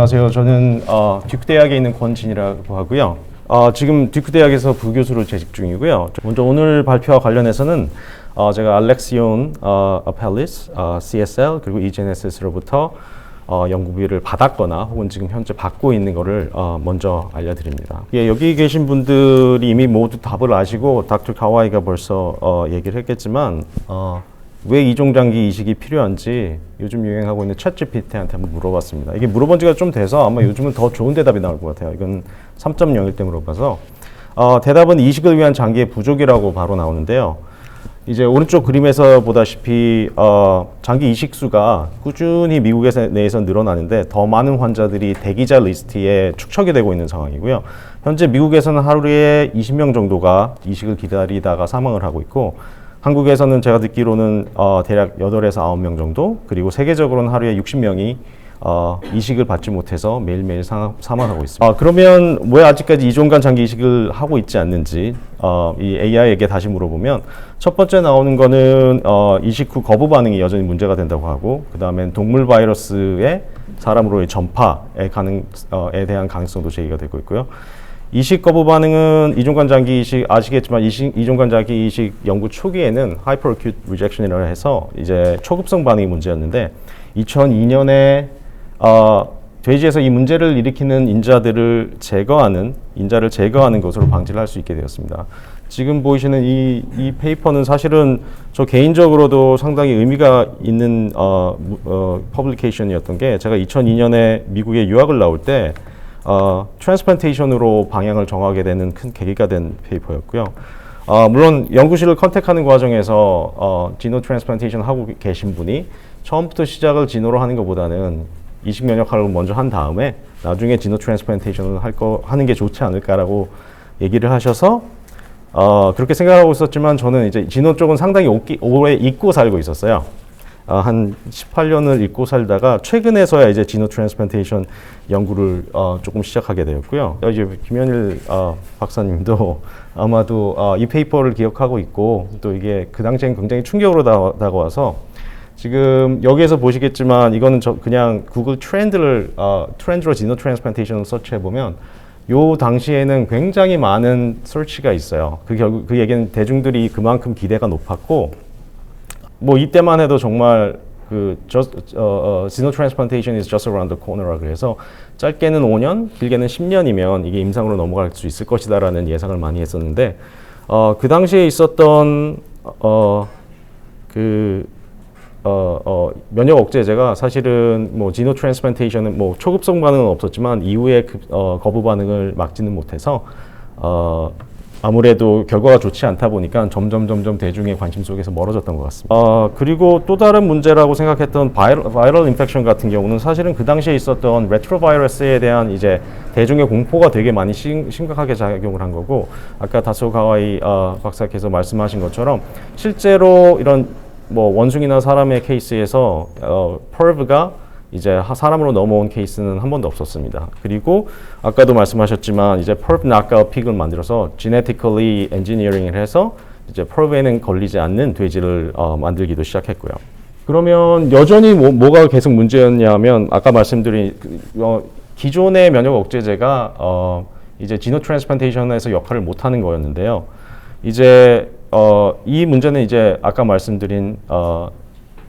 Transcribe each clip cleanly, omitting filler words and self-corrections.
안녕하세요. 저는 듀크 대학에 있는 권진이라고 하고요. 지금 듀크 대학에서 부교수로 재직 중이고요. 먼저 오늘 발표와 관련해서는 제가 알렉시온 아펠리스, CSL 그리고 eGenesis로부터 연구비를 받았거나 혹은 지금 현재 받고 있는 거를 먼저 알려드립니다. 예, 여기 계신 분들이 이미 모두 답을 아시고 닥터 카와이가 벌써 얘기를 했겠지만 왜 이종장기 이식이 필요한지 요즘 유행하고 있는 챗GPT한테 한번 물어봤습니다. 이게 물어본 지가 좀 돼서 아마 요즘은 더 좋은 대답이 나올 것 같아요. 이건 3.0일 때 물어봐서 대답은 이식을 위한 장기의 부족이라고 바로 나오는데요. 이제 오른쪽 그림에서 보다시피 장기 이식 수가 꾸준히 미국 내에서 늘어나는데 더 많은 환자들이 대기자 리스트에 축적이 되고 있는 상황이고요. 현재 미국에서는 하루에 20명 정도가 이식을 기다리다가 사망을 하고 있고 한국에서는 제가 듣기로는 대략 8에서 9명 정도, 그리고 세계적으로는 하루에 60명이 이식을 받지 못해서 매일매일 사망하고 있습니다. 그러면 왜 아직까지 이종간 장기 이식을 하고 있지 않는지 이 AI에게 다시 물어보면 첫 번째 나오는 거는 이식 후 거부 반응이 여전히 문제가 된다고 하고, 그 다음엔 동물 바이러스의 사람으로의 전파에 대한 가능성도 제기가 되고 있고요. 이식 거부 반응은 이종간 장기 이식 아시겠지만 이종간 장기 이식 연구 초기에는 hyperacute rejection이라고 해서 이제 초급성 반응이 문제였는데 2002년에 돼지에서 이 문제를 일으키는 인자를 제거하는 것으로 방지를 할 수 있게 되었습니다. 지금 보이시는 이 페이퍼는 사실은 저 개인적으로도 상당히 의미가 있는 퍼블리케이션이었던 게, 제가 2002년에 미국에 유학을 나올 때 트랜스플란테이션으로 방향을 정하게 되는 큰 계기가 된 페이퍼였고요. 물론 연구실을 컨택하는 과정에서 지노 트랜스플란테이션 하고 계신 분이 처음부터 시작을 지노로 하는 것보다는 이식 면역학을 먼저 한 다음에 나중에 지노 트랜스플란테이션을 하는 게 좋지 않을까라고 얘기를 하셔서 그렇게 생각하고 있었지만 저는 이제 지노 쪽은 상당히 오래 잊고 살고 있었어요. 한 18년을 잊고 살다가 최근에서야 이제 지노 트랜스플란테이션 연구를 조금 시작하게 되었고요. 이제 김현일 박사님도 아마도 이 페이퍼를 기억하고 있고, 또 이게 그 당시엔 굉장히 충격으로 다가와서 지금 여기에서 보시겠지만 이거는 그냥 구글 트렌드로 지노 트랜스플란테이션을 서치해 보면 요 당시에는 굉장히 많은 서치가 있어요. 그 얘기는 대중들이 그만큼 기대가 높았고, 뭐 이때만 해도 정말 지노 트랜스플란테이션 is just around the corner라 그래서 짧게는 5년, 길게는 10년이면 이게 임상으로 넘어갈 수 있을 것이다라는 예상을 많이 했었는데 그 당시에 있었던 면역 억제제가 사실은 뭐 지노 트랜스플란테이션은 뭐 초급성 반응은 없었지만 이후에 거부 반응을 막지는 못해서 아무래도 결과가 좋지 않다 보니까 점점 대중의 관심 속에서 멀어졌던 것 같습니다. 그리고 또 다른 문제라고 생각했던 바이럴 인펙션 같은 경우는 사실은 그 당시에 있었던 레트로바이러스에 대한 이제 대중의 공포가 되게 많이 심각하게 작용을 한 거고, 아까 다소 가와이 박사께서 말씀하신 것처럼 실제로 이런 뭐 원숭이나 사람의 케이스에서 퍼브가 이제 사람으로 넘어온 케이스는 한 번도 없었습니다. 그리고 아까도 말씀하셨지만 이제 퍼브 낙아웃 픽을 만들어서 genetically engineering을 해서 이제 퍼브에는 걸리지 않는 돼지를 만들기도 시작했고요. 그러면 여전히 뭐가 계속 문제였냐면 아까 말씀드린 기존의 면역 억제제가 이제 지노 트랜스플란테이션에서 역할을 못하는 거였는데요. 이제 이 문제는 이제 아까 말씀드린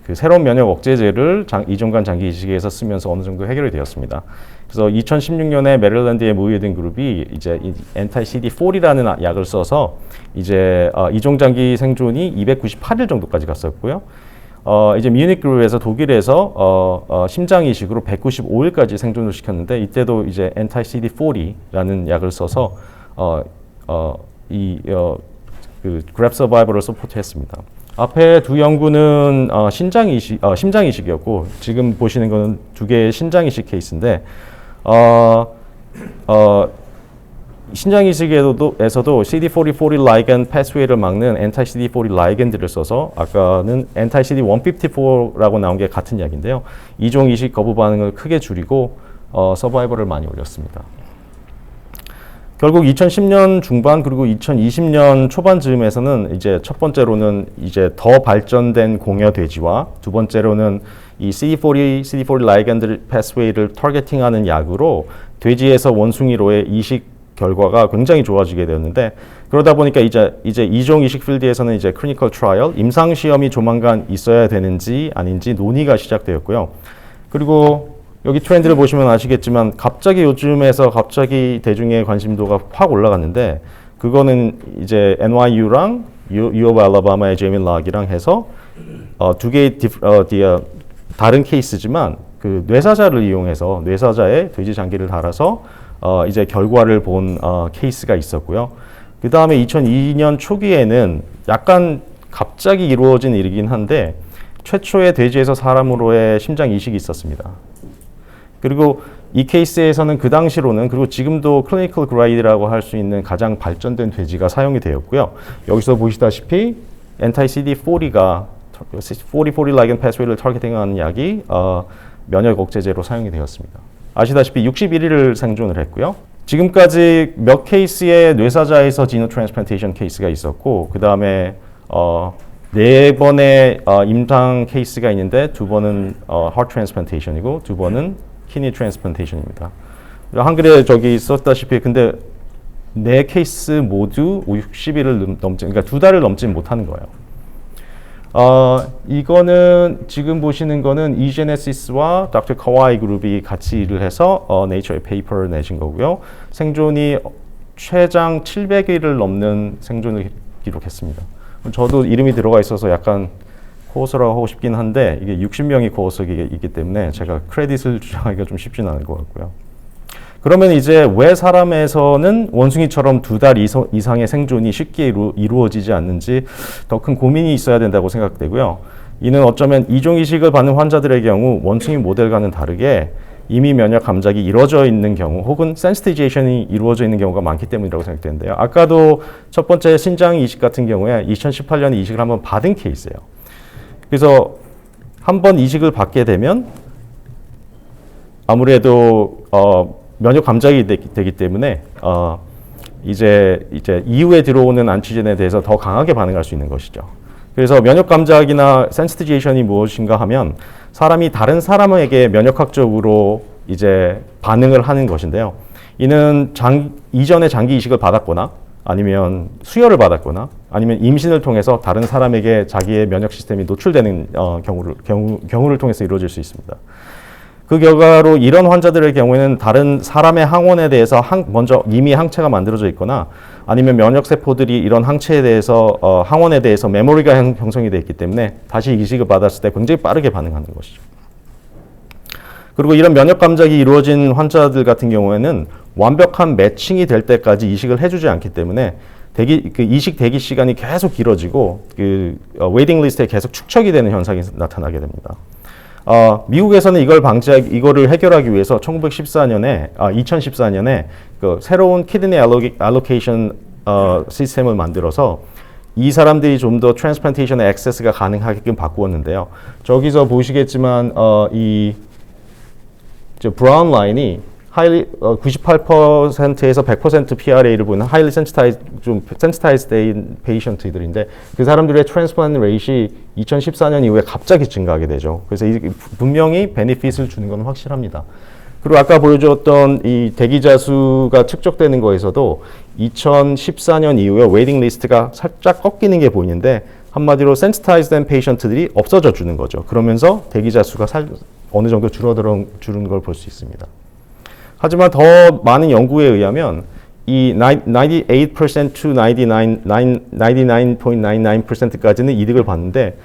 그 새로운 면역 억제제를 이종간 장기 이식에서 쓰면서 어느 정도 해결이 되었습니다. 그래서 2016년에 메릴랜드의 무이든 그룹이 이제 anti-CD4라는 약을 써서 이제 이종 장기 생존이 298일 정도까지 갔었고요. 이제 뮤닉 그룹에서 독일에서 심장 이식으로 195일까지 생존을 시켰는데 이때도 이제 anti-CD4라는 약을 써서 그랩 서바이벌을 서포트했습니다. 앞에 두 연구는 심장 이식이었고, 지금 보시는 거는 두 개의 신장 이식 케이스인데 신장 이식에서도 CD40 라이겐드 패스웨이를 막는 anti-CD40 라이겐드를 써서 아까는 anti-CD154라고 나온 게 같은 약인데요. 이종 이식 거부 반응을 크게 줄이고 서바이벌을 많이 올렸습니다. 결국 2010년 중반 그리고 2020년 초반 즈음에서는 이제 첫 번째로는 이제 더 발전된 공여 돼지와 두 번째로는 이 CD40 라이간드 패스웨이를 타겟팅하는 약으로 돼지에서 원숭이로의 이식 결과가 굉장히 좋아지게 되었는데 그러다 보니까 이제 이종 이식 필드에서는 이제 클리니컬 트라이얼 임상 시험이 조만간 있어야 되는지 아닌지 논의가 시작되었고요. 그리고 여기 트렌드를 보시면 아시겠지만 갑자기 요즘에서 갑자기 대중의 관심도가 확 올라갔는데 그거는 이제 NYU랑 U of Alabama의 제이미 락이랑 해서 두 개의 다른 케이스지만 그 뇌사자를 이용해서 뇌사자에 돼지 장기를 달아서 이제 결과를 본 케이스가 있었고요. 그 다음에 2002년 초기에는 약간 갑자기 이루어진 일이긴 한데 최초의 돼지에서 사람으로의 심장 이식이 있었습니다. 그리고 이 케이스에서는 그 당시로는 그리고 지금도 클리니컬 그라이드라고 할 수 있는 가장 발전된 돼지가 사용이 되었고요. 여기서 보시다시피 anti-CD40가 40 라이간 패스웨이를 타겟팅하는 약이 면역 억제제로 사용이 되었습니다. 아시다시피 61일을 생존을 했고요. 지금까지 몇 케이스의 뇌사자에서 지노 트랜스플란테이션 케이스가 있었고 그 다음에 4번의 임상 케이스가 있는데 2번은 heart transplantation이고 2번은 kidney transplantation입니다. 한글에 저기 썼다시피 근데 4케이스 모두 60일을 넘지 그러니까 2달을 넘지 못하는 거예요. 이거는 지금 보시는 거는 이제네시스와 Dr. 카와이 그룹이 같이 일을 해서 네이처에 페이퍼를 내신 거고요. 생존이 최장 700일을 넘는 생존을 기록했습니다. 저도 이름이 들어가 있어서 약간 코어서라고 하고 싶긴 한데 이게 60명이 코어서이기 때문에 제가 크레딧을 주장하기가 좀 쉽지는 않을 것 같고요. 그러면 이제 왜 사람에서는 원숭이처럼 2달 이상의 생존이 쉽게 이루어지지 않는지 더 큰 고민이 있어야 된다고 생각되고요. 이는 어쩌면 이종 이식을 받는 환자들의 경우 원숭이 모델과는 다르게 이미 면역 감작이 이루어져 있는 경우 혹은 센시티제이션이 이루어져 있는 경우가 많기 때문이라고 생각되는데요. 아까도 첫 번째 신장 이식 같은 경우에 2018년에 이식을 한번 받은 케이스예요. 그래서 한번 이식을 받게 되면 아무래도 면역 감작이 되기 때문에 이제 이후에 들어오는 안티젠에 대해서 더 강하게 반응할 수 있는 것이죠. 그래서 면역 감작이나 센시티제이션이 무엇인가 하면 사람이 다른 사람에게 면역학적으로 이제 반응을 하는 것인데요. 이는 이전에 장기 이식을 받았거나 아니면 수혈을 받았거나 아니면 임신을 통해서 다른 사람에게 자기의 면역 시스템이 노출되는 경우를 통해서 이루어질 수 있습니다. 그 결과로 이런 환자들의 경우에는 다른 사람의 항원에 대해서 먼저 이미 항체가 만들어져 있거나 아니면 면역세포들이 이런 항체에 대해서 항원에 대해서 메모리가 형성이 되어 있기 때문에 다시 이식을 받았을 때 굉장히 빠르게 반응하는 것이죠. 그리고 이런 면역 감작이 이루어진 환자들 같은 경우에는 완벽한 매칭이 될 때까지 이식을 해주지 않기 때문에 이식 대기 시간이 계속 길어지고 웨이팅 리스트에 계속 축적이 되는 현상이 나타나게 됩니다. 미국에서는 이거를 해결하기 위해서 2014년에 그 새로운 키드니 알로케이션 시스템을 만들어서 이 사람들이 좀 더 트랜스플란테이션의 액세스가 가능하게끔 바꾸었는데요. 저기서 보시겠지만 브라운 라인이 98%에서 100% PRA를 보이는 highly sensitized patient들인데 그 사람들의 트랜스플란트 레이시 2014년 이후에 갑자기 증가하게 되죠. 그래서 분명히 베네핏을 주는 건 확실합니다. 그리고 아까 보여주었던 이 대기자 수가 축적되는 거에서도 2014년 이후에 웨이팅 리스트가 살짝 꺾이는 게 보이는데 한마디로 sensitized patient들이 없어져 주는 거죠. 그러면서 대기자 수가 어느 정도 줄은 걸 볼 수 있습니다. 하지만 더 많은 연구에 의하면 이 98% to 99.99%까지는 이득을 봤는데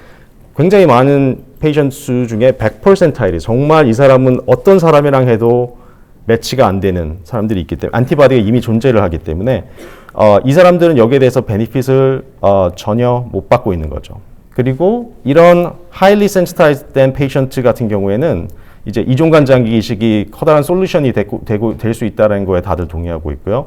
굉장히 많은 페이션트 수 중에 100%이 정말 이 사람은 어떤 사람이랑 해도 매치가 안 되는 사람들이 있기 때문에 안티바디가 이미 존재를 하기 때문에 이 사람들은 여기에 대해서 베니핏을 전혀 못 받고 있는 거죠. 그리고 이런 highly sensitized patient 같은 경우에는 이제 이종간 장기 이식이 커다란 솔루션이 될 수 있다는 거에 다들 동의하고 있고요.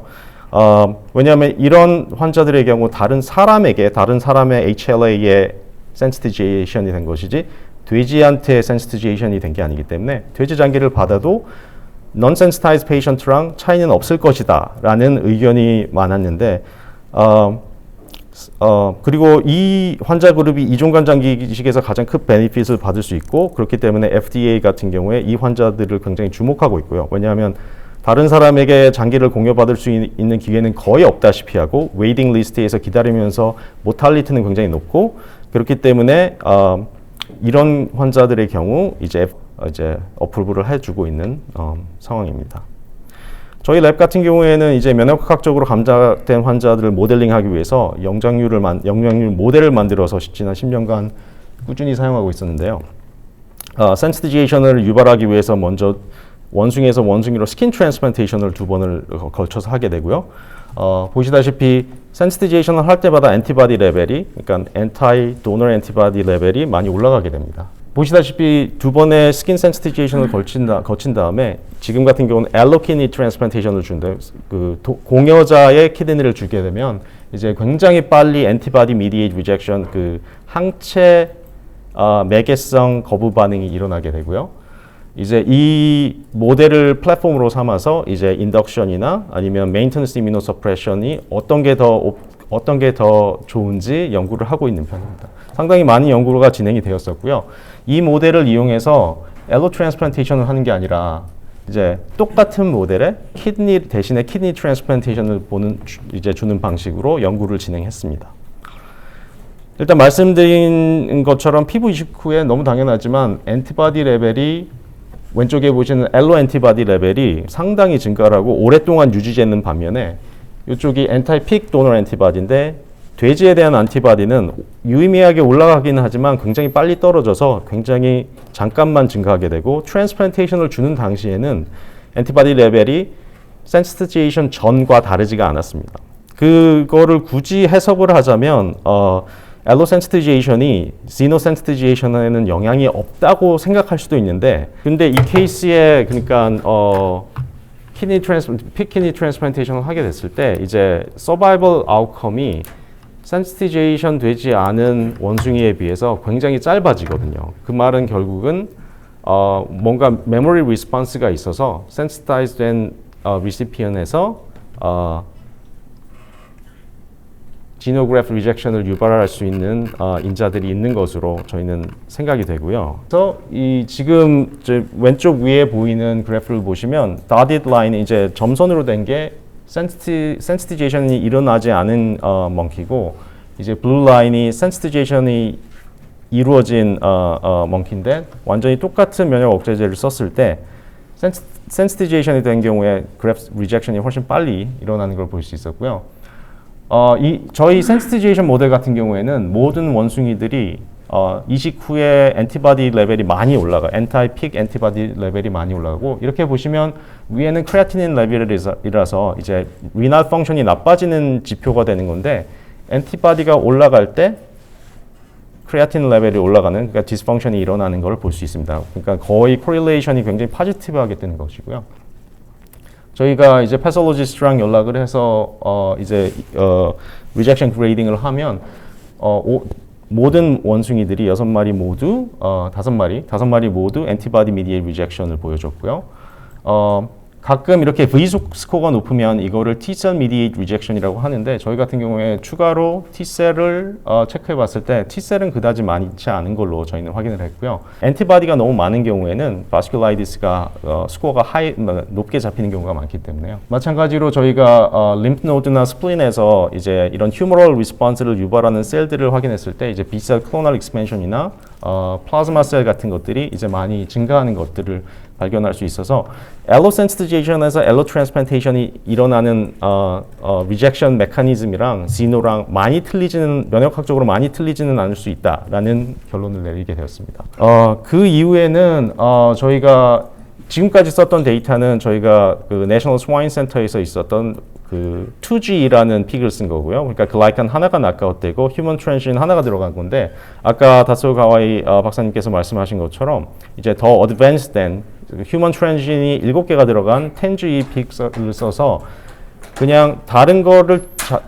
왜냐하면 이런 환자들의 경우 다른 사람의 HLA에 센시티제이션이 된 것이지 돼지한테 센시티제이션이 된 게 아니기 때문에 돼지 장기를 받아도 non-sensitized patient랑 차이는 없을 것이다 라는 의견이 많았는데 그리고 이 환자 그룹이 이종관장기식에서 가장 큰 베네핏을 받을 수 있고 그렇기 때문에 FDA 같은 경우에 이 환자들을 굉장히 주목하고 있고요. 왜냐하면 다른 사람에게 장기를 공여받을 수 있는 기회는 거의 없다시피 하고 웨이팅 리스트에서 기다리면서 모탈리티는 굉장히 높고 그렇기 때문에 이런 환자들의 경우 이제 어플을 해주고 있는 상황입니다. 저희 랩 같은 경우에는 이제 면역학적으로 감작된 환자들을 모델링하기 위해서 영장률 모델을 만들어서 지난 10년간 꾸준히 사용하고 있었는데요. 센시티제이션을 유발하기 위해서 먼저 원숭이에서 원숭이로 스킨 트랜스플란테이션을 2번을 걸쳐서 하게 되고요. 보시다시피 센시티제이션을 할 때마다 엔티바디 레벨이, 그러니까 엔타이 도너 엔티바디 레벨이 많이 올라가게 됩니다. 보시다시피 2번의 스킨 센시티제이션을 거친 다음에 지금 같은 경우는 알로키니 트랜스플란테이션을 준대 공여자의 키드니를 주게 되면 이제 굉장히 빨리 엔티바디 미디에이트 리젝션 그 항체 매개성 거부 반응이 일어나게 되고요. 이제 이 모델을 플랫폼으로 삼아서 이제 인덕션이나 아니면 메인터넌스 이뮤노 서프레션이 어떤 게 더 좋은지 연구를 하고 있는 편입니다. 상당히 많은 연구가 진행이 되었었고요. 이 모델을 이용해서 엘로 트랜스플란테이션을 하는 게 아니라 이제 똑같은 모델에 키드니 대신에 키드니 트랜스플란테이션을 주는 방식으로 연구를 진행했습니다. 일단 말씀드린 것처럼 피부 이식 후에 너무 당연하지만 엔티바디 레벨이 왼쪽에 보시는 엘로 엔티바디 레벨이 상당히 증가하고 오랫동안 유지되는 반면에 이쪽이 엔타이픽 도너 엔티바디인데 돼지에 대한 안티바디는 유의미하게 올라가기는 하지만 굉장히 빨리 떨어져서 굉장히 잠깐만 증가하게 되고 트랜스플란테이션을 주는 당시에는 엔티바디 레벨이 센시티제이션 전과 다르지가 않았습니다. 그거를 굳이 해석을 하자면 엘로 센시티제이션이 시노 센시티제이션에는 영향이 없다고 생각할 수도 있는데 근데 이 케이스에 그러니까 피키니 트랜스플란테이션을 하게 됐을 때 이제 서바이벌 아웃컴이 센시티제이션 되지 않은 원숭이에 비해서 굉장히 짧아지거든요. 그 말은 결국은 뭔가 메모리 리스폰스가 있어서 센시타이즈 된 리시피언에서 지노그래프 리젝션을 유발할 수 있는 인자들이 있는 것으로 저희는 생각이 되고요. 그래서 이 지금 왼쪽 위에 보이는 그래프를 보시면 dotted 라인이 이제 점선으로 된 게 센시티제이션이 일어나지 않은 멍키고 이제 블루 라인이 센시티제이션이 이루어진 멍키인데 완전히 똑같은 면역 억제제를 썼을 때 센시티제이션이 된 경우에 그래프 리젝션이 훨씬 빨리 일어나는 걸 볼 수 있었고요. 저희 센시티제이션 모델 같은 경우에는 모든 원숭이들이 이식 후에 엔티바디 레벨이 많이 올라가, 엔타이픽 엔티바디 레벨이 많이 올라가고 이렇게 보시면 위에는 크레아티닌 레벨이라서 이제 리날 펑션이 나빠지는 지표가 되는 건데 엔티바디가 올라갈 때 크레아틴 레벨이 올라가는 그러니까 디스펑션이 일어나는 걸 볼 수 있습니다. 그러니까 거의 코릴레이션이 굉장히 포지티브하게 되는 것이고요. 저희가 이제 패솔로지스트랑 연락을 해서 리젝션 그레이딩을 하면 모든 원숭이들이 6마리 모두 5마리 모두 엔티바디 미디에이트 리젝션을 보여줬고요. 가끔 이렇게 V 스코어가 높으면 이거를 T셀 미디에이트 리젝션이라고 하는데 저희 같은 경우에 추가로 T셀을 체크해 봤을 때 T셀은 그다지 많지 않은 걸로 저희는 확인을 했고요. 엔티바디가 너무 많은 경우에는 바스큘라이티스가 스코어가 높게 잡히는 경우가 많기 때문에요. 마찬가지로 저희가 림프노드나 스플린에서 이제 이런 휴머럴 리스폰스를 유발하는 셀들을 확인했을 때 이제 B셀 클로널 익스펜션이나 플라즈마 셀 같은 것들이 이제 많이 증가하는 것들을 발견할 수 있어서 엘로 센시티제이션에서 엘로 트랜스플란테이션이 일어나는 리젝션 메커니즘이랑 시노랑 면역학적으로 많이 틀리지는 않을 수 있다라는 결론을 내리게 되었습니다. 그 이후에는 저희가 지금까지 썼던 데이터는 저희가 그 내셔널 스와인 센터에서 있었던 그 2G라는 픽을 쓴 거고요. 그러니까 글라이칸 하나가 낙아웃되고 휴먼 트랜신 하나가 들어간 건데 아까 다소 가와이 박사님께서 말씀하신 것처럼 이제 더 어드밴스된 휴먼 트랜신이 7개가 들어간 10G 픽을 써서 그냥 다른 거를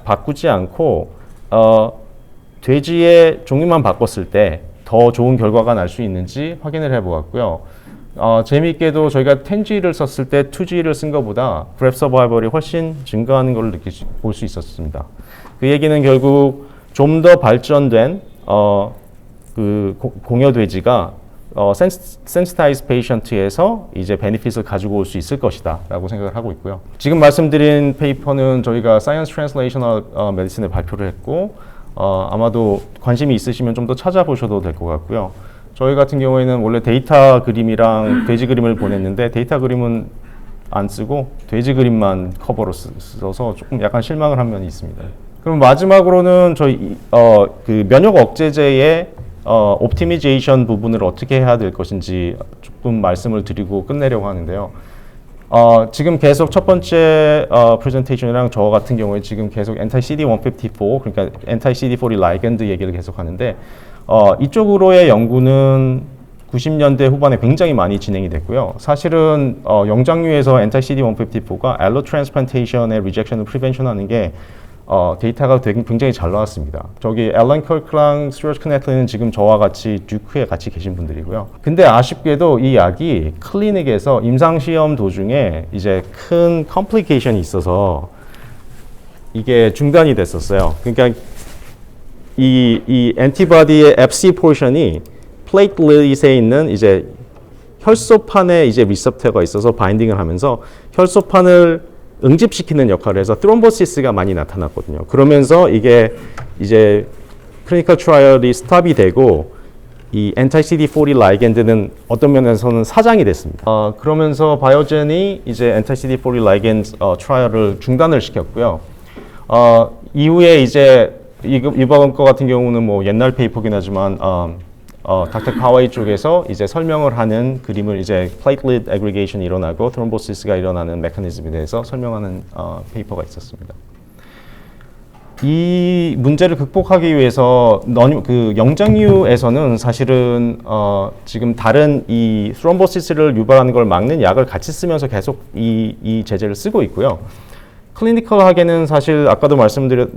바꾸지 않고 돼지의 종류만 바꿨을 때 더 좋은 결과가 날 수 있는지 확인을 해보았고요. 재미있게도 저희가 10G를 썼을 때 2G를 쓴 것보다 그래프 서바이벌이 훨씬 증가하는 걸 볼 수 있었습니다. 그 얘기는 결국 좀 더 발전된 그 공여돼지가 센시타이즈 페이션트에서 이제 베니핏을 가지고 올 수 있을 것이다 라고 생각을 하고 있고요. 지금 말씀드린 페이퍼는 저희가 Science Translational Medicine에 발표를 했고 아마도 관심이 있으시면 좀 더 찾아보셔도 될 것 같고요. 저희 같은 경우에는 원래 데이터 그림이랑 돼지 그림을 보냈는데 데이터 그림은 안 쓰고 돼지 그림만 커버로 써서 조금 약간 실망을 한 면이 있습니다. 그럼 마지막으로는 저희 그 면역 억제제의 옵티미제이션 부분을 어떻게 해야 될 것인지 조금 말씀을 드리고 끝내려고 하는데요. 지금 계속 첫 번째 프레젠테이션이랑 저 같은 경우에 지금 계속 anti-CD154 그러니까 anti-CD40 ligand 얘기를 계속 하는데 이쪽으로의 연구는 90년대 후반에 굉장히 많이 진행이 됐고요. 사실은 영장류에서 anti-CD154가 allo transplantation의 rejection을 prevention하는 게 데이터가 되게 굉장히 잘 나왔습니다. 저기 앨런 컬크랑 스튜어트 크네틀리는 지금 저와 같이 듀크에 같이 계신 분들이고요. 근데 아쉽게도 이 약이 클리닉에서 임상시험 도중에 이제 큰 컴플리케이션이 있어서 이게 중단이 됐었어요. 그러니까 이 엔티바디의 FC 포션이 플레이트릿에 있는 이제 혈소판에 이제 리셉터가 있어서 바인딩을 하면서 혈소판을 응집시키는 역할을 해서 트롬보시스가 많이 나타났거든요. 그러면서 이게 이제 클리니컬 트라이얼이 스탑이 되고 이 anti-CD40 ligan드는 어떤 면에서는 사장이 됐습니다. 그러면서 바이오젠이 이제 anti-CD40 ligand 트라이얼을 중단을 시켰고요. 이후에 이제 이번 거 같은 경우는 뭐 옛날 페이퍼긴 하지만 닥터 카와이 쪽에서 이제 설명을 하는 그림을 이제 platelet aggregation이 일어나고 thrombosis 일어나는 메커니즘에 대해서 설명하는 페이퍼가 있었습니다. 이 문제를 극복하기 위해서 그 영장류에서는 사실은 지금 다른 이 thrombosis 유발하는 걸 막는 약을 같이 쓰면서 계속 이 제제를 쓰고 있고요. 클리니컬하게는 사실 아까도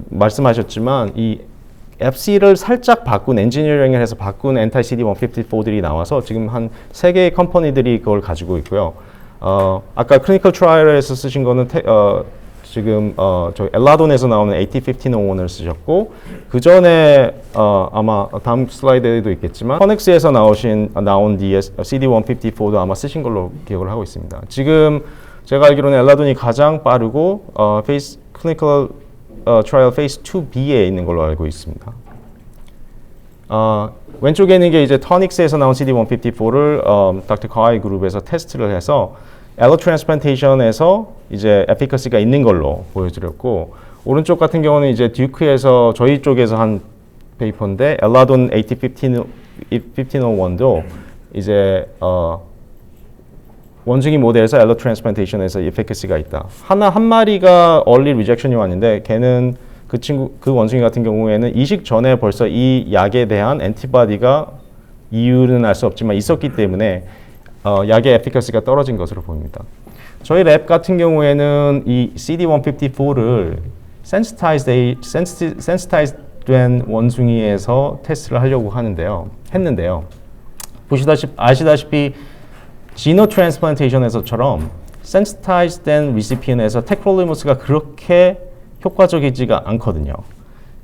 말씀하셨지만 이 FC를 살짝 바꾼 엔지니어링을 해서 바꾼 anti-CD154들이 나와서 지금 한 3개의 컴퍼니들이 그걸 가지고 있고요. 아까 클리니컬 트라이얼에서 쓰신 거는 지금 저 엘라돈에서 나오는 AT1501을 쓰셨고 그 전에 아마 다음 슬라이드에도 있겠지만 퍼넥스에서 나온 CD154도 아마 쓰신 걸로 기억을 하고 있습니다. 지금 제가 알기로는 엘라돈이 가장 빠르고 클리니컬 트라이얼 페이스 2B에 있는 걸로 알고 있습니다. 왼쪽에 있는 게 이제 터닉스에서 나온 CD154를 닥터 카와이 그룹에서 테스트를 해서 알로 트랜스플란테이션에서 이제 에피커시가 있는 걸로 보여드렸고 오른쪽 같은 경우는 이제 듀크에서 저희 쪽에서 한 페이퍼인데 엘라돈 AT1501도 이제 원숭이 모델에서 알로 트랜스플란테이션에서 에피커시가 있다. 한 마리가 얼리 리젝션이 왔는데 걔는 그 원숭이 같은 경우에는 이식 전에 벌써 이 약에 대한 엔티바디가 이유는 알 수 없지만 있었기 때문에 약의 에피커시가 떨어진 것으로 보입니다. 저희 랩 같은 경우에는 이 CD154를 센시타이즈 된 원숭이에서 테스트를 하려고 했는데요. 아시다시피 지노 트랜스플란테이션에서처럼 센시타이즈 된 리시피언에서 테크롤리무스가 그렇게 효과적이지가 않거든요.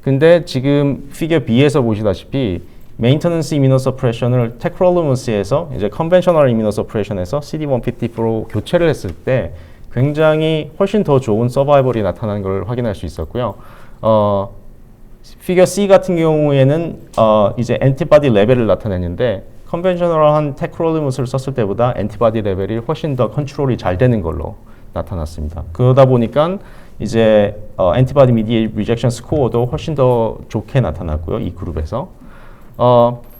근데 지금 피겨 B에서 보시다시피 메인터넌스 이뮤노서프레션을 테크롤리무스에서 이제 컨벤셔널 이뮤노서프레션에서 CD154로 교체를 했을 때 굉장히 훨씬 더 좋은 서바이벌이 나타나는 걸 확인할 수 있었고요. 피겨 C 같은 경우에는 이제 엔티바디 레벨을 나타냈는데 컨벤셔널한 테크롤리무스를 썼을 때보다 엔티바디 레벨이 훨씬 더 컨트롤이 잘 되는 걸로 나타났습니다. 그러다 보니까 이제 엔티바디 미디에이트 리젝션 스코어도 훨씬 더 좋게 나타났고요. 이 그룹에서.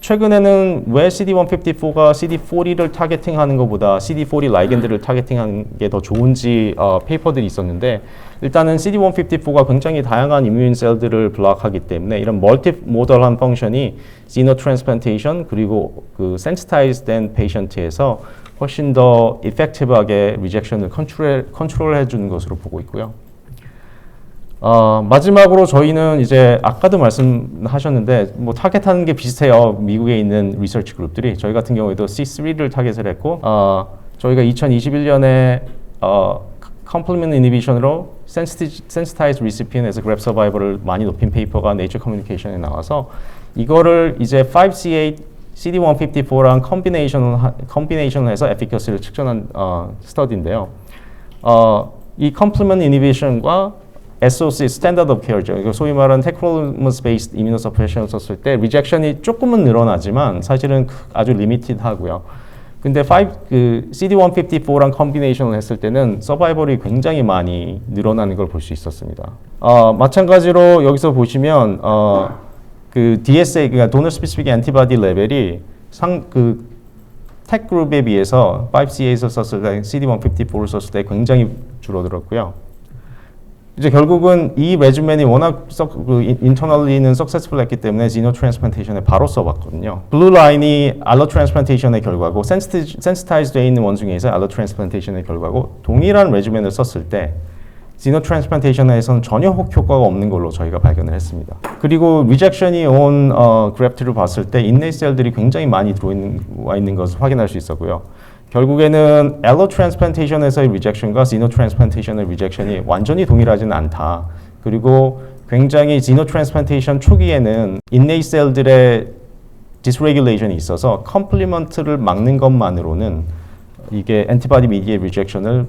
최근에는 왜 CD154가 CD40를 타겟팅하는 것보다 CD40 라이겐드를 타겟팅하는 게 더 좋은지 페이퍼들이 있었는데 일단은 CD154가 굉장히 다양한 이뮤인 셀들을 블록하기 때문에 이런 멀티모덜한 펑션이 시노 트랜스플란테이션 그리고 그 센시타이즈된 페이션트에서 훨씬 더 이펙티브하게 리젝션을 컨트롤해 주는 것으로 보고 있고요. 마지막으로 저희는 이제 아까도 말씀하셨는데 뭐 타겟하는 게 비슷해요. 미국에 있는 리서치 그룹들이. 저희 같은 경우에도 C3를 타겟을 했고 저희가 2021년에 complement inhibition으로 sensitized recipient에서 grep survival을 많이 높인 페이퍼가 Nature Communication에 나와서 이거를 이제 5C8 CD154랑 컴비네이션을 해서 efficacy를 측정한 스터디인데요. 이 complement inhibition과 SOC, Standard of Care죠. 이거 소위 말하는 tacrolimus-based immunosuppression을 썼을 때 rejection이 조금은 늘어나지만 사실은 아주 limited하고요. 근데 CD154랑 컴비네이션을 했을 때는 서바이벌이 굉장히 많이 늘어나는 걸 볼 수 있었습니다. 마찬가지로 여기서 보시면 그 DSA, 그러니까 Donor Specific Antibody 레벨이 택 그룹에 비해서 5CA에서 썼을 때 CD154를 썼을 때 굉장히 줄어들었고요. 이제 결국은 이 레지멘이 워낙 인터널리는 석세스풀 했기 때문에 xenotransplantation에 바로 써봤거든요. 블루 라인이 allotransplantations의 결과고 sensitized 돼 있는 원숭이에서 allotransplantation의 결과고 동일한 레지멘을 썼을 때 xenotransplantation에서는 전혀 효과가 없는 걸로 저희가 발견을 했습니다. 그리고 rejection이 온 그래프트를 봤을 때 인내이 셀들이 굉장히 많이 들어와 있는 것을 확인할 수 있었고요. 결국에는 allotransplantation에서의 rejection과 xenotransplantation의 rejection이 완전히 동일하지는 않다. 그리고 굉장히 xenotransplantation 초기에는 인내이 셀들의 dysregulation이 있어서 complement를 막는 것만으로는 이게 antibody mediated rejection을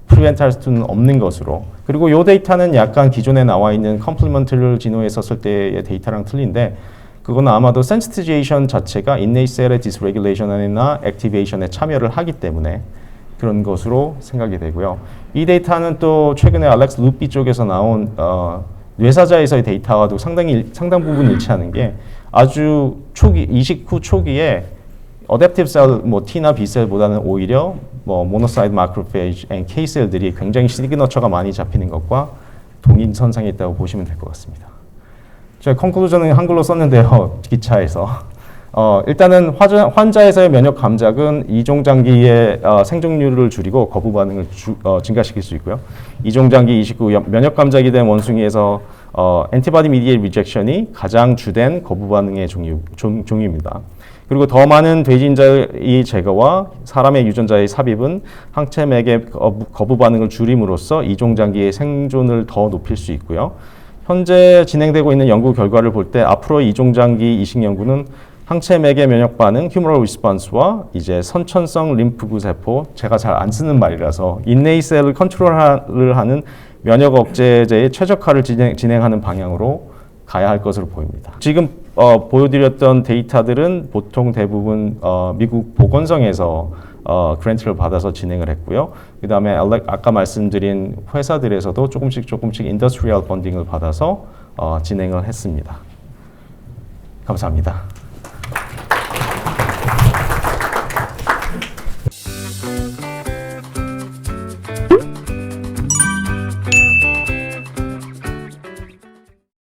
프리벤트할 수는 없는 것으로. 그리고 이 데이터는 약간 기존에 나와 있는 컴플리먼트를 진호에 썼을 때의 데이터랑 틀린데 그건 아마도 센시티제이션 자체가 인네이 셀의 디스레귤레이션이나 액티베이션에 참여를 하기 때문에 그런 것으로 생각이 되고요. 이 데이터는 또 최근에 알렉스 루피 쪽에서 나온 뇌사자에서의 데이터와도 상당 부분 일치하는 게 아주 초기, 이식 후 초기에 어댑티브 셀, T나 B셀보다는 오히려 모노사이트 마크로페이지, NK셀들이 굉장히 시그너처가 많이 잡히는 것과 동일선상에 있다고 보시면 될 것 같습니다. 제가 컨클루전은 한글로 썼는데요, 기차에서. 일단은 환자에서의 면역 감작은 이종장기의 생존율을 줄이고 거부 반응을 증가시킬 수 있고요. 이종장기 이식 후 면역 감작이 된 원숭이에서 엔티바디 미디에이트 리젝션이 가장 주된 거부 반응의 종류입니다. 그리고 더 많은 돼지인자의 제거와 사람의 유전자의 삽입은 항체맥의 거부 반응을 줄임으로써 이종장기의 생존을 더 높일 수 있고요. 현재 진행되고 있는 연구 결과를 볼 때 앞으로 이종장기 이식 연구는 항체맥의 면역 반응, 휴머럴 리스폰스와 이제 선천성 림프구 세포, 제가 잘 안 쓰는 말이라서 인네이 셀을 컨트롤을 하는 면역 억제제의 최적화를 진행하는 방향으로 가야 할 것으로 보입니다. 지금 보여드렸던 데이터들은 보통 대부분 미국 보건성에서 그랜트를 받아서 진행을 했고요. 그 다음에 아까 말씀드린 회사들에서도 조금씩 인더스트리얼 펀딩을 받아서 진행을 했습니다. 감사합니다.